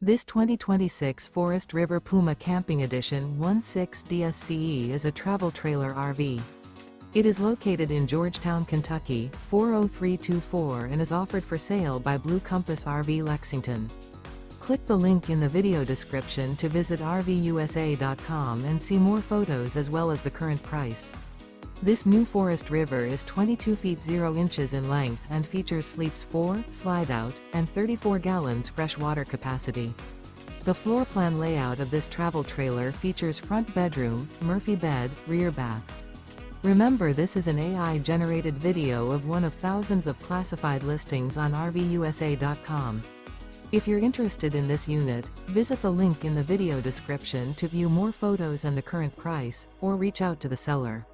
This 2026 Forest River Puma Camping Edition 16DSCE is a travel trailer RV. It is located in Georgetown, Kentucky, 40324 and is offered for sale by Blue Compass RV Lexington. Click the link in the video description to visit RVUSA.com and see more photos as well as the current price. This new Forest River is 22 feet 0 inches in length and features sleeps 4, Slideout, and 34 gallons fresh water capacity. The floor plan layout of this travel trailer features front bedroom, Murphy bed, rear bath. Remember, this is an AI-generated video of one of thousands of classified listings on RVUSA.com. If you're interested in this unit, visit the link in the video description to view more photos and the current price, or reach out to the seller.